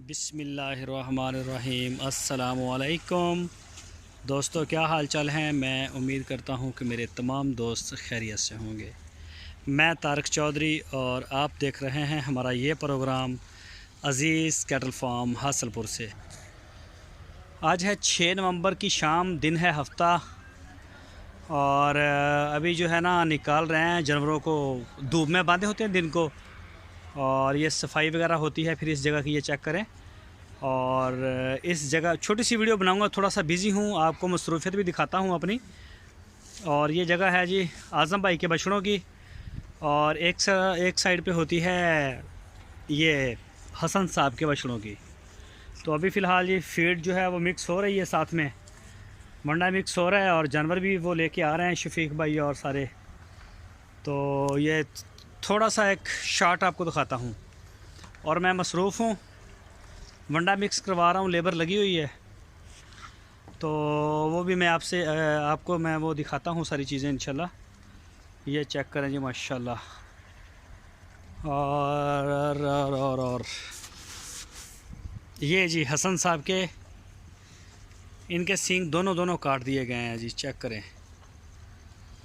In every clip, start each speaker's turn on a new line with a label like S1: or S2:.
S1: बिस्मिल्लाहिर्रहमानिर्रहीम। अस्सलामुअलैकुम दोस्तों, क्या हाल चाल हैं। मैं उम्मीद करता हूं कि मेरे तमाम दोस्त खैरियत से होंगे। मैं तारिक चौधरी और आप देख रहे हैं हमारा ये प्रोग्राम अज़ीज़ कैटल फार्म हासलपुर से। आज है 6 नवंबर की शाम, दिन है हफ्ता, और अभी जो है ना निकाल रहे हैं जानवरों को। धूप में बांधे होते हैं दिन को, और ये सफाई वगैरह होती है फिर इस जगह की। ये चेक करें। और इस जगह छोटी सी वीडियो बनाऊंगा, थोड़ा सा बिज़ी हूँ, आपको मसरूफियत भी दिखाता हूँ अपनी। और ये जगह है जी आज़म भाई के बछड़ों की, और एक साइड पे होती है ये हसन साहब के बछड़ों की। तो अभी फ़िलहाल ये फीड जो है वो मिक्स हो रही है, साथ में मंडा मिक्स हो रहा है, और जानवर भी वो लेके आ रहे हैं शफीक भाई और सारे। तो ये थोड़ा सा एक शॉट आपको दिखाता हूँ, और मैं मसरूफ़ हूँ, वंडा मिक्स करवा रहा हूँ, लेबर लगी हुई है। तो वो भी मैं आपको मैं वो दिखाता हूँ सारी चीज़ें इंशाल्लाह। ये चेक करें जी माशाल्लाह। और ये जी हसन साहब के, इनके सींग दोनों काट दिए गए हैं जी, चेक करें।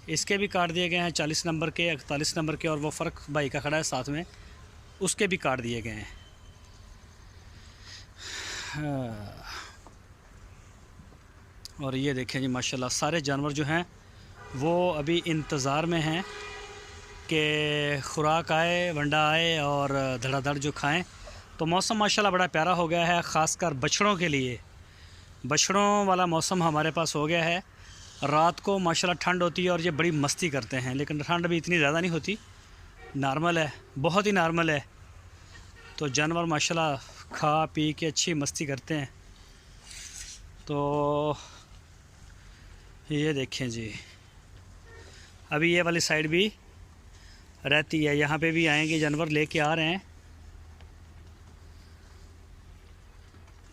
S1: इसके भी काट दिए गए हैं 40 नंबर के, 41 नंबर के, और वो फ़र्क भाई का खड़ा है साथ में, उसके भी काट दिए गए हैं। और ये देखें जी माशाल्लाह, सारे जानवर जो हैं वो अभी इंतज़ार में हैं कि खुराक आए, वंडा आए और धड़ाधड़ जो खाएं। तो मौसम माशाल्लाह बड़ा प्यारा हो गया है, ख़ासकर बछड़ों के लिए। बछड़ों वाला मौसम हमारे पास हो गया है। रात को माशाल्लाह ठंड होती है और ये बड़ी मस्ती करते हैं, लेकिन ठंड भी इतनी ज़्यादा नहीं होती, नॉर्मल है, बहुत ही नॉर्मल है। तो जानवर माशाल्लाह खा पी के अच्छी मस्ती करते हैं। तो ये देखें जी, अभी ये वाली साइड भी रहती है, यहाँ पे भी आएंगे जानवर, लेके आ रहे हैं।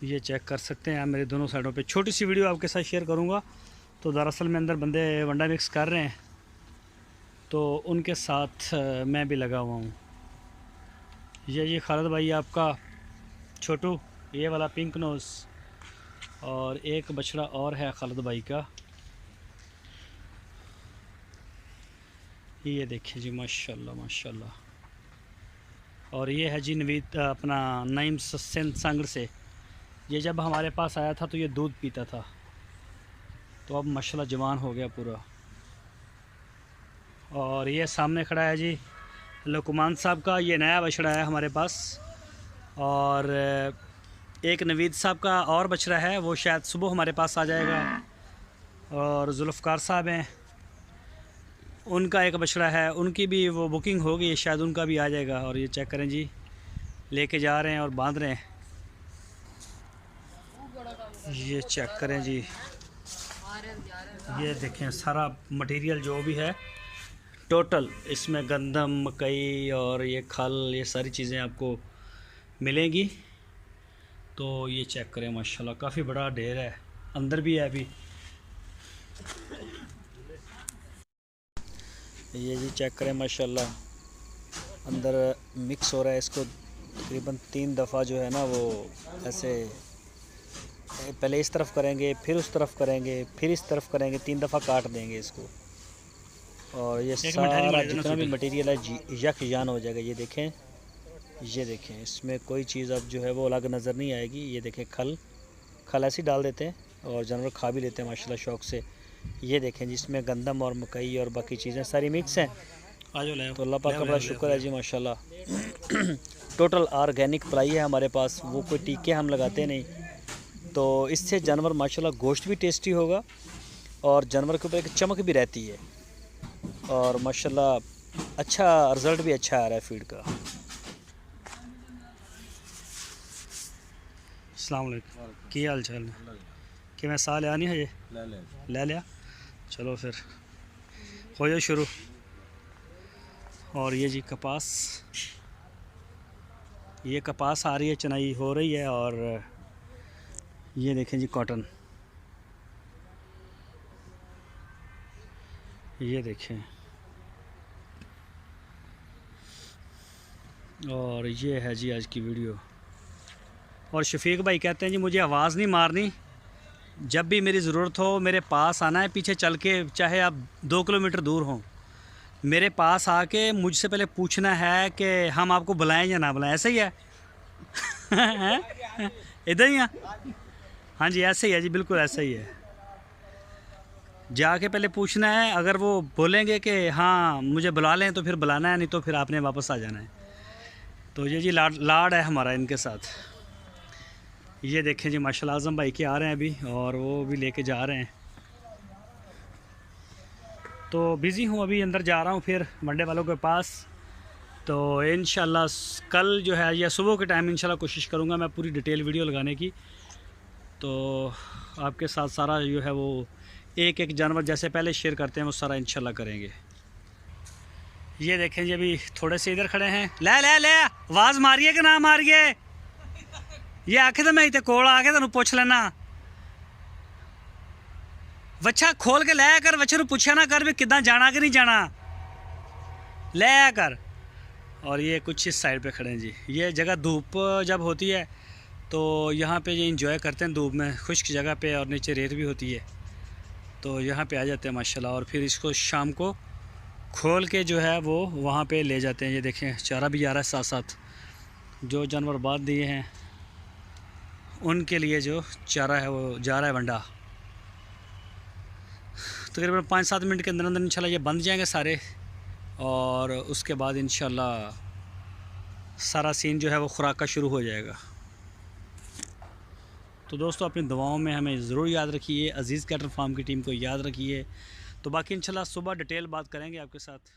S1: ये चेक कर सकते हैं आप मेरे दोनों साइडों पे। छोटी सी वीडियो आपके साथ शेयर करूँगा। तो दरअसल में अंदर बंदे वंडा मिक्स कर रहे हैं, तो उनके साथ मैं भी लगा हुआ हूँ। ये खालिद भाई आपका छोटू, ये वाला पिंक नोज़, और एक बछड़ा और है खालिद भाई का। ये देखिए जी माशाल्लाह माशाल्लाह। और ये है जी नवीद अपना नईम सिंध संगड़ से। ये जब हमारे पास आया था तो ये दूध पीता था, तो अब माशाल्लाह जवान हो गया पूरा। और ये सामने खड़ा है जी लुकमान साहब का, ये नया बछड़ा है हमारे पास। और एक नवीद साहब का और बछड़ा है, वो शायद सुबह हमारे पास आ जाएगा। और जुल्फ़कार साहब हैं, उनका एक बछड़ा है, उनकी भी वो बुकिंग हो गई, शायद उनका भी आ जाएगा। और ये चेक करें जी, लेके जा रहे हैं और बांध रहे हैं। ये चेक करें जी, ये देखें सारा मटेरियल जो भी है टोटल, इसमें गंदम, मकई और ये खल, ये सारी चीज़ें आपको मिलेंगी। तो ये चेक करें माशाल्लाह, काफ़ी बड़ा ढेर है, अंदर भी है अभी। ये जी चेक करें माशाल्लाह, अंदर मिक्स हो रहा है। इसको तकरीबन 3 दफ़ा जो है ना वो ऐसे पहले इस तरफ करेंगे, फिर उस तरफ करेंगे, फिर इस तरफ करेंगे, 3 दफ़ा काट देंगे इसको। और ये सारा जितना भी मटेरियल है यक जान हो जाएगा। ये देखें, इसमें कोई चीज़ अब जो है वो अलग नज़र नहीं आएगी। ये देखें, खल ऐसी डाल देते हैं और जानवर खा भी लेते हैं माशाल्लाह शौक़ से। ये देखें जिसमें गंदम और मकई और बाकी चीज़ें सारी मिक्स हैं। तो अल्लाह पाक का बड़ा शुक्र है जी माशाल्लाह। टोटल ऑर्गेनिक पलाई है हमारे पास, वो कोई टीके हम लगाते नहीं। तो इससे जानवर माशाल्लाह गोश्त भी टेस्टी होगा, और जानवर के ऊपर एक चमक भी रहती है, और माशाल्लाह अच्छा रिज़ल्ट भी अच्छा आ रहा है फीड का। अस्सलाम वालेकुम, की हाल चाल है? कि मैं साल आया नहीं है, ले लिया, चलो फिर हो जाए शुरू। और ये जी कपास, ये कपास आ रही है, चनाई हो रही है। और ये देखें जी कॉटन, ये देखें। और ये है जी आज की वीडियो। और शफीक भाई कहते हैं जी मुझे आवाज़ नहीं मारनी, जब भी मेरी ज़रूरत हो मेरे पास आना है, पीछे चल के चाहे आप 2 किलोमीटर दूर हों, मेरे पास आके मुझसे पहले पूछना है कि हम आपको बुलाएं या ना बुलाएं। ऐसा ही है इधर ही है। हाँ जी ऐसे ही है जी, बिल्कुल ऐसा ही है। जाके पहले पूछना है, अगर वो बोलेंगे कि हाँ मुझे बुला लें तो फिर बुलाना है, नहीं तो फिर आपने वापस आ जाना है। तो ये जी लाड है हमारा इनके साथ। ये देखें जी माशाल्लाह आज़म भाई के आ रहे हैं अभी, और वो भी लेके जा रहे हैं। तो बिज़ी हूँ, अभी अंदर जा रहा हूँ फिर मंडे वालों के पास। तो इंशाल्लाह कल जो है या सुबह के टाइम इंशाल्लाह कोशिश करूँगा मैं पूरी डिटेल वीडियो लगाने की। तो आपके साथ सारा जो है वो एक एक जानवर जैसे पहले शेयर करते हैं वो सारा इंशाल्लाह करेंगे। ये देखें जी अभी थोड़े से इधर खड़े हैं। ले ले ले आवाज़ मारिए कि ना मारिए, ये आखे तो मैं इतने कोल आके तेन पूछ लेना। वच्छा खोल के लाया कर, बच्चे पूछा ना कर भी कितना जाना कि नहीं जाना, लाया कर। और ये कुछ इस साइड पे खड़े हैं जी। ये जगह धूप जब होती है तो यहाँ पे ये इंजॉय करते हैं धूप में, खुश्क जगह पे, और नीचे रेत भी होती है तो यहाँ पे आ जाते हैं माशाल्लाह। और फिर इसको शाम को खोल के जो है वो वहाँ पे ले जाते हैं। ये देखें चारा भी आ रहा है साथ साथ, जो जानवर बांध दिए हैं उनके लिए जो चारा है वो जा रहा है वंडा। तकरीबन 5-7 मिनट के अंदर अंदर इंशाल्लाह ये बंध जाएंगे सारे, और उसके बाद इंशाल्लाह सारा सीन जो है वो खुराक का शुरू हो जाएगा। तो दोस्तों अपनी दुआओं में हमें ज़रूर याद रखिए, अज़ीज़ कैटल फार्म की टीम को याद रखिए। तो बाकी इंशाल्लाह सुबह डिटेल बात करेंगे आपके साथ।